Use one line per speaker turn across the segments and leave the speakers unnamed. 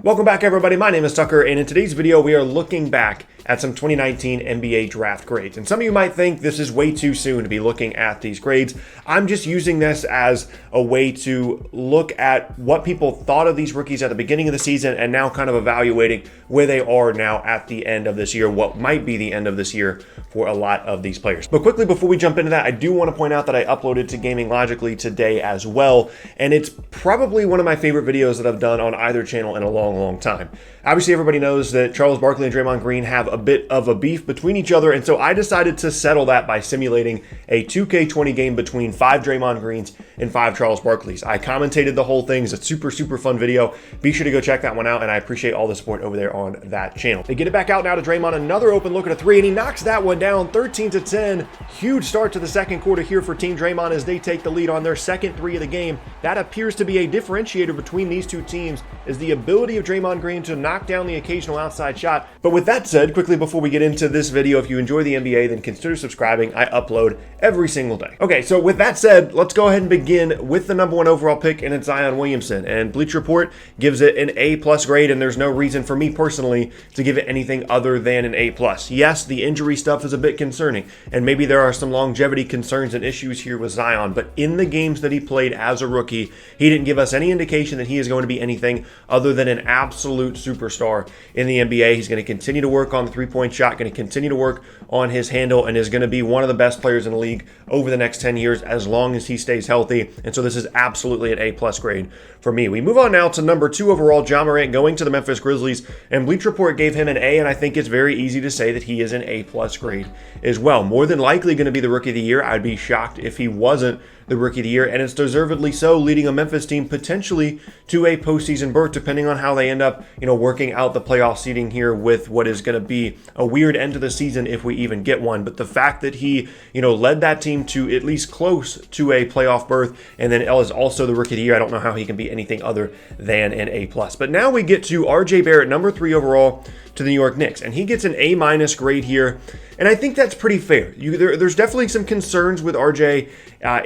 Welcome back, everybody. My name is Tucker, and in today's video, we are looking back at some 2019 NBA draft grades. And some of you might think this is way too soon to be looking at these grades. I'm just using this as a way to look at what people thought of these rookies at the beginning of the season and now kind of evaluating where they are now at the end of this year, what might be the end of this year for a lot of these players. But quickly, before we jump into that, I do want to point out that I uploaded to Gaming Logically today as well, and it's probably one of my favorite videos that I've done on either channel in a long time. Obviously, everybody knows that Charles Barkley and Draymond Green have a bit of a beef between each other, and so I decided to settle that by simulating a 2K20 game between 5 Draymond Greens and 5 Charles Barkleys. I commentated the whole thing. It's a super fun video. Be sure to go check that one out, and I appreciate all the support over there on that channel. They get it back out now to Draymond. Another open look at a 3, and he knocks that one down, 13-10. Huge start to the second quarter here for Team Draymond as they take the lead on their second 3 of the game. That appears to be a differentiator between these two teams, is the ability of Draymond Green to knock down the occasional outside shot. But with that said, quickly before we get into this video, if you enjoy the NBA, then consider subscribing. I upload every single day. Okay, so with that said, let's go ahead and begin with the number 1 overall pick, and it's Zion Williamson. And Bleacher Report gives it an A+ grade, and there's no reason for me personally to give it anything other than an A+. Yes, the injury stuff is a bit concerning, and maybe there are some longevity concerns and issues here with Zion, but in the games that he played as a rookie, he didn't give us any indication that he is going to be anything other than an absolute superstar in the NBA. He's going to continue to work on the three-point shot, going to continue to work on his handle, and is going to be one of the best players in the league over the next 10 years as long as he stays healthy. And so this is absolutely an A+ grade for me. We move on now to number 2 overall, Ja Morant, going to the Memphis Grizzlies, and Bleacher Report gave him an A, and I think it's very easy to say that he is an A+ grade as well. More than likely going to be the Rookie of the Year. I'd be shocked if he wasn't the Rookie of the Year, and it's deservedly so, leading a Memphis team potentially to a postseason berth, depending on how they end up, working out the playoff seeding here with what is going to be a weird end to the season if we even get one. But the fact that he, led that team to at least close to a playoff berth, and then is also the Rookie of the Year, I don't know how he can be anything other than an A+. But now we get to RJ Barrett, number 3 overall to the New York Knicks, and he gets an A- grade here, and I think that's pretty fair. There's definitely some concerns with RJ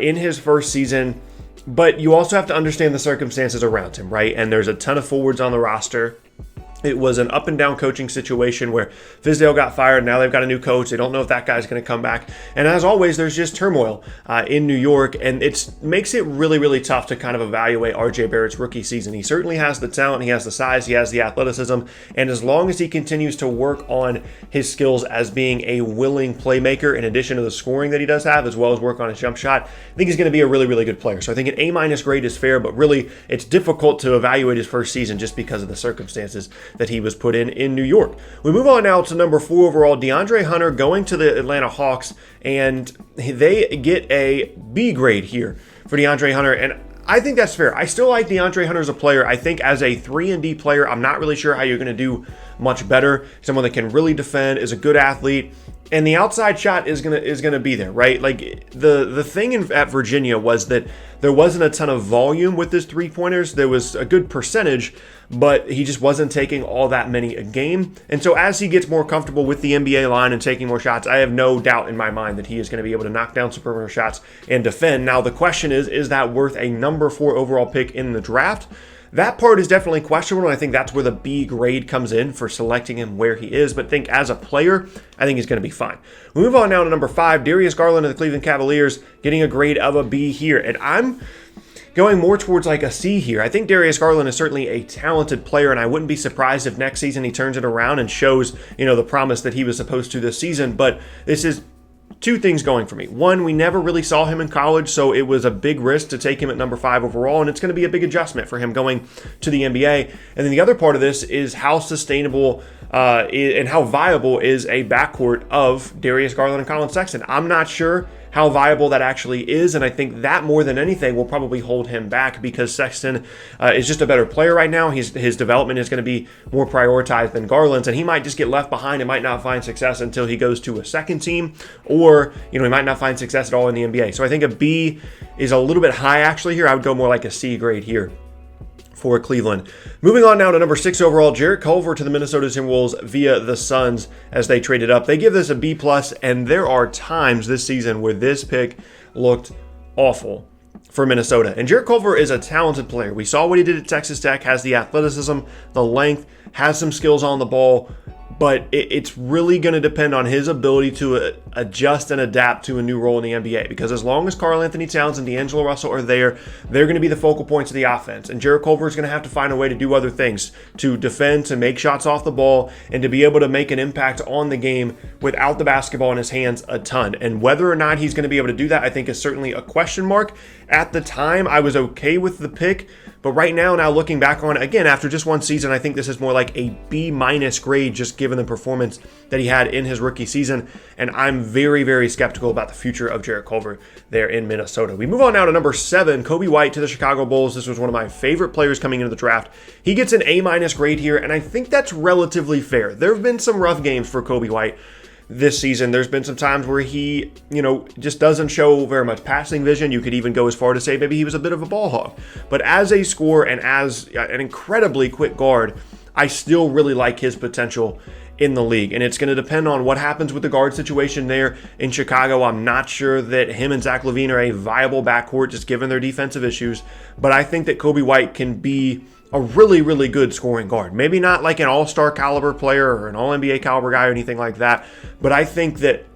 in his first season, but you also have to understand the circumstances around him, right? And there's a ton of forwards on the roster. It was an up and down coaching situation where Fizdale got fired. Now they've got a new coach. They don't know if that guy's going to come back. And as always, there's just turmoil in New York, and it makes it really tough to kind of evaluate RJ Barrett's rookie season. He certainly has the talent, he has the size, he has the athleticism, and as long as he continues to work on his skills as being a willing playmaker, in addition to the scoring that he does have, as well as work on his jump shot, I think he's going to be a really good player. So I think an A- grade is fair, but really it's difficult to evaluate his first season just because of the circumstances that he was put in New York. We move on now to number 4 overall, DeAndre Hunter, going to the Atlanta Hawks, and they get a B grade here for DeAndre Hunter, and I think that's fair. I still like DeAndre Hunter as a player. I think as a 3-and-D player, I'm not really sure how you're going to do much better. Someone that can really defend, is a good athlete, and the outside shot is gonna be there, right? Like the thing at Virginia was that there wasn't a ton of volume with his 3-pointers. There was a good percentage, but he just wasn't taking all that many a game. And so as he gets more comfortable with the NBA line and taking more shots, I have no doubt in my mind that he is going to be able to knock down some perimeter shots and defend. Now the question is that worth a number 4 overall pick in the draft? That part is definitely questionable, and I think that's where the B grade comes in for selecting him where he is. But I think as a player, I think he's going to be fine. We move on now to number 5, Darius Garland of the Cleveland Cavaliers, getting a grade of a B here. And I'm going more towards like a C here. I think Darius Garland is certainly a talented player, and I wouldn't be surprised if next season he turns it around and shows, the promise that he was supposed to this season. But this is 2 things going for me. One, we never really saw him in college, so it was a big risk to take him at number 5 overall, and it's going to be a big adjustment for him going to the NBA. And then the other part of this is how sustainable and how viable is a backcourt of Darius Garland and Colin Sexton. I'm not sure how viable that actually is, and I think that more than anything will probably hold him back because Sexton is just a better player right now. His development is going to be more prioritized than Garland's, and he might just get left behind and might not find success until he goes to a second team, or he might not find success at all in the NBA. So I think a B is a little bit high actually here. I would go more like a C grade here for Cleveland. Moving on now to number 6 overall, Jarrett Culver to the Minnesota Timberwolves via the Suns as they traded up. They give this a B+, and there are times this season where this pick looked awful for Minnesota. And Jarrett Culver is a talented player. We saw what he did at Texas Tech, has the athleticism, the length, has some skills on the ball, but it's really going to depend on his ability to adjust and adapt to a new role in the NBA. Because as long as Karl Anthony Towns and D'Angelo Russell are there, they're going to be the focal points of the offense. And Jarrett Culver is going to have to find a way to do other things, to defend, to make shots off the ball, and to be able to make an impact on the game without the basketball in his hands a ton. And whether or not he's going to be able to do that, I think is certainly a question mark. At the time, I was okay with the pick. But right now looking back on it, again, after just one season, I think this is more like a B- grade, just given the performance that he had in his rookie season. And I'm very, very skeptical about the future of Jarrett Culver there in Minnesota. We move on now to number 7, Coby White to the Chicago Bulls. This was one of my favorite players coming into the draft. He gets an A- grade here, and I think that's relatively fair. There have been some rough games for Coby White this season. There's been some times where he, just doesn't show very much passing vision. You could even go as far to say maybe he was a bit of a ball hog. But as a scorer and as an incredibly quick guard, I still really like his potential in the league. And it's going to depend on what happens with the guard situation there in Chicago. I'm not sure that him and Zach LaVine are a viable backcourt just given their defensive issues. But I think that Coby White can be a really, really good scoring guard. Maybe not like an all-star caliber player or an all-NBA caliber guy or anything like that, but I think that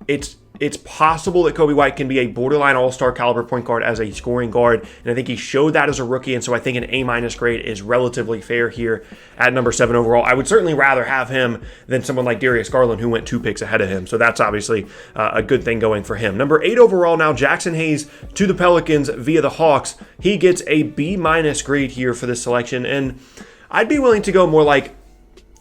it's possible that Coby White can be a borderline all-star caliber point guard as a scoring guard, and I think he showed that as a rookie, and so I think an A- grade is relatively fair here at number 7 overall. I would certainly rather have him than someone like Darius Garland, who went 2 picks ahead of him, so that's obviously a good thing going for him. Number 8 overall now, Jackson Hayes to the Pelicans via the Hawks. He gets a B- grade here for this selection, and I'd be willing to go more like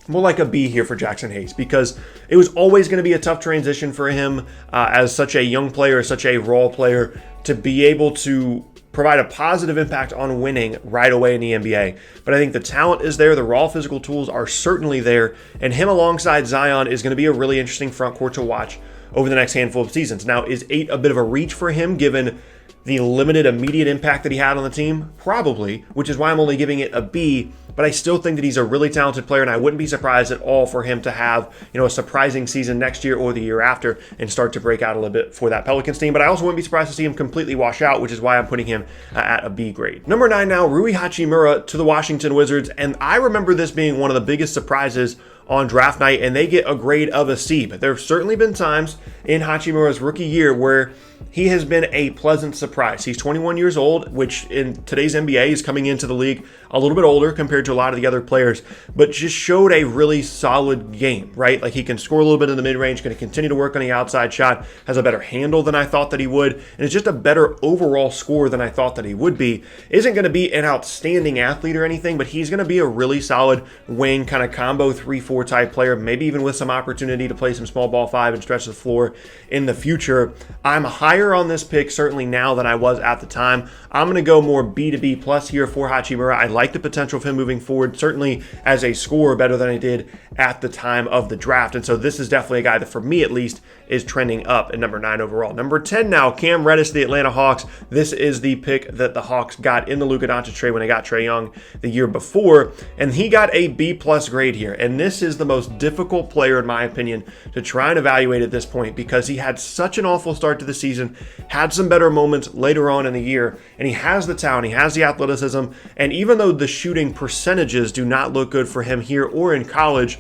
a B here for Jackson Hayes, because it was always going to be a tough transition for him as such a young player, such a raw player, to be able to provide a positive impact on winning right away in the NBA. But I think the talent is there. The raw physical tools are certainly there. And him alongside Zion is going to be a really interesting front court to watch over the next handful of seasons. Now, is 8 a bit of a reach for him given the limited immediate impact that he had on the team? Probably, which is why I'm only giving it a B. But I still think that he's a really talented player, and I wouldn't be surprised at all for him to have, a surprising season next year or the year after and start to break out a little bit for that Pelicans team. But I also wouldn't be surprised to see him completely wash out, which is why I'm putting him at a B grade. Number 9 now, Rui Hachimura to the Washington Wizards, and I remember this being one of the biggest surprises on draft night, and they get a grade of a C. But there have certainly been times in Hachimura's rookie year where he has been a pleasant surprise. He's 21 years old, which in today's NBA is coming into the league a little bit older compared to a lot of the other players, but just showed a really solid game, right? Like, he can score a little bit in the mid-range, going to continue to work on the outside shot, has a better handle than I thought that he would, and is just a better overall scorer than I thought that he would be. Isn't going to be an outstanding athlete or anything, but he's going to be a really solid wing kind of combo 3-4 type player, maybe even with some opportunity to play some small ball 5 and stretch the floor in the future. I'm higher on this pick certainly now than I was at the time. I'm going to go more B to B plus here for Hachimura. I like the potential of him moving forward, certainly as a scorer better than I did at the time of the draft. And so this is definitely a guy that, for me at least, is trending up at number 9 overall. Number 10 now, Cam Reddish, the Atlanta Hawks. This is the pick that the Hawks got in the Luka Doncic trade when they got Trae Young the year before, and he got a B plus grade here. And this is the most difficult player, in my opinion, to try and evaluate at this point, because he had such an awful start to the season, had some better moments later on in the year, and he has the talent, he has the athleticism, and even though the shooting percentages do not look good for him here or in college,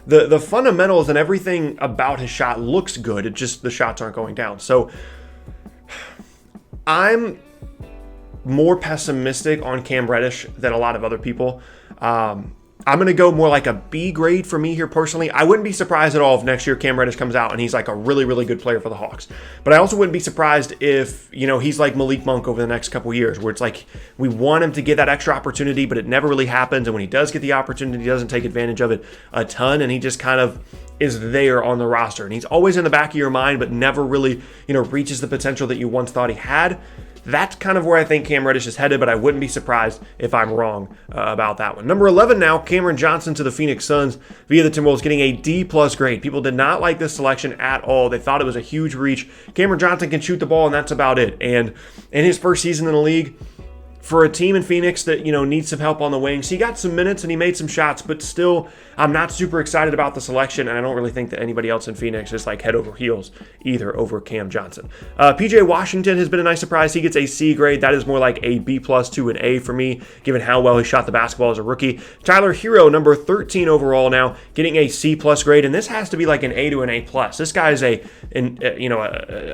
the fundamentals and everything about his shot looks good. It just, the shots aren't going down. So I'm more pessimistic on Cam Reddish than a lot of other people. I'm going to go more like a B grade for me here personally. I wouldn't be surprised at all if next year Cam Reddish comes out and he's like a really, really good player for the Hawks. But I also wouldn't be surprised if, he's like Malik Monk over the next couple years, where it's like we want him to get that extra opportunity, but it never really happens. And when he does get the opportunity, he doesn't take advantage of it a ton, and he just kind of is there on the roster. And he's always in the back of your mind, but never really, reaches the potential that you once thought he had. That's kind of where I think Cam Reddish is headed, but I wouldn't be surprised if I'm wrong about that one. Number 11 now, Cameron Johnson to the Phoenix Suns via the Timberwolves, getting a D plus grade. People did not like this selection at all. They thought it was a huge reach. Cameron Johnson can shoot the ball, and that's about it. And in his first season in the league, for a team in Phoenix that, needs some help on the wings. He got some minutes and he made some shots, but still, I'm not super excited about the selection, and I don't really think that anybody else in Phoenix is like head over heels either over Cam Johnson. PJ Washington has been a nice surprise. He gets a C grade. That is more like a B+ to an A for me, given how well he shot the basketball as a rookie. Tyler Herro, number 13 overall now, getting a C+ grade, and this has to be like an A to an A+. This guy is a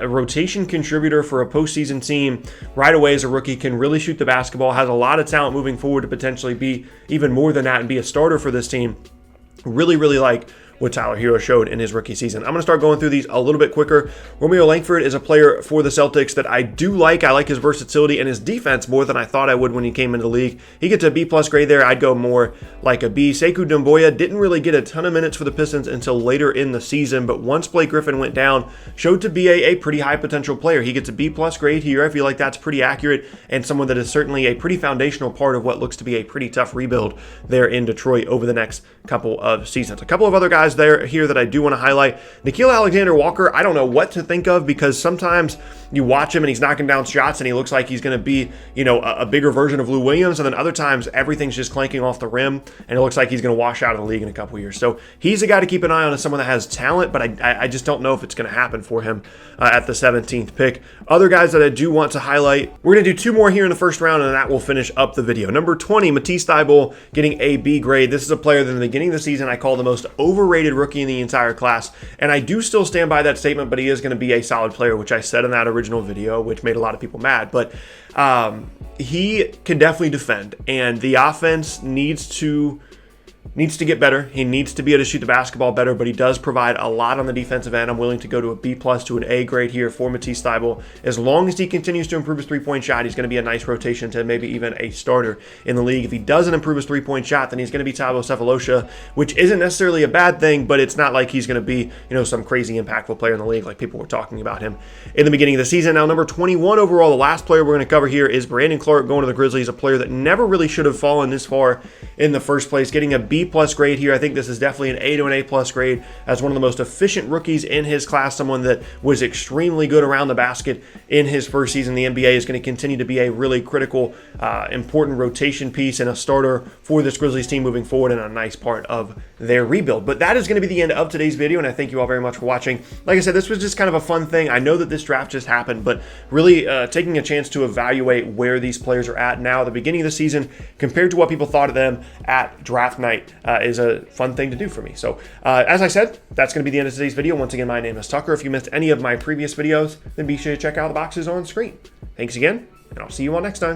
rotation contributor for a postseason team right away as a rookie, can really shoot the basketball, has a lot of talent moving forward to potentially be even more than that and be a starter for this team. Really, really like what Tyler Herro showed in his rookie season. I'm going to start going through these a little bit quicker. Romeo Langford is a player for the Celtics that I do like. I like his versatility and his defense more than I thought I would when he came into the league. He gets a B+ grade there. I'd go more like a B. Sekou Doumbouya didn't really get a ton of minutes for the Pistons until later in the season, but once Blake Griffin went down, showed to be a pretty high potential player. He gets a B+ grade here. I feel like that's pretty accurate, and someone that is certainly a pretty foundational part of what looks to be a pretty tough rebuild there in Detroit over the next couple of seasons. A couple of other guys here that I do want to highlight. Nickeil Alexander-Walker, I don't know what to think of, because sometimes you watch him and he's knocking down shots and he looks like he's going to be, a bigger version of Lou Williams, and then other times everything's just clanking off the rim and it looks like he's going to wash out of the league in a couple years. So he's a guy to keep an eye on as someone that has talent, but I just don't know if it's going to happen for him at the 17th pick. Other guys that I do want to highlight, we're going to do two more here in the first round, and that will finish up the video. Number 20, Matisse Thybulle getting a B grade. This is a player that in the beginning of the season I called the most overrated rookie in the entire class, and I do still stand by that statement, but he is going to be a solid player, which I said in that original video, which made a lot of people mad. But he can definitely defend, and the offense needs to get better. He needs to be able to shoot the basketball better, but he does provide a lot on the defensive end. I'm willing to go to a B+ to an A grade here for Matisse Thybulle. As long as he continues to improve his three-point shot, he's going to be a nice rotation to maybe even a starter in the league. If he doesn't improve his three-point shot, then he's going to be Thabo Sefolosha, which isn't necessarily a bad thing, but it's not like he's going to be, some crazy impactful player in the league like people were talking about him in the beginning of the season. Now, number 21 overall, the last player we're going to cover here is Brandon Clark going to the Grizzlies, a player that never really should have fallen this far in the first place, getting a B+ grade here. I think this is definitely an A to an A+ grade as one of the most efficient rookies in his class, someone that was extremely good around the basket in his first season. The NBA is going to continue to be a really critical, important rotation piece and a starter for this Grizzlies team moving forward, and a nice part of their rebuild. But that is going to be the end of today's video, and I thank you all very much for watching. Like I said, this was just kind of a fun thing. I know that this draft just happened, but really taking a chance to evaluate where these players are at now at the beginning of the season compared to what people thought of them at draft night is a fun thing to do for me. So as I said, that's going to be the end of today's video. Once again, my name is Tucker. If you missed any of my previous videos, then be sure to check out the boxes on screen. Thanks again, and I'll see you all next time.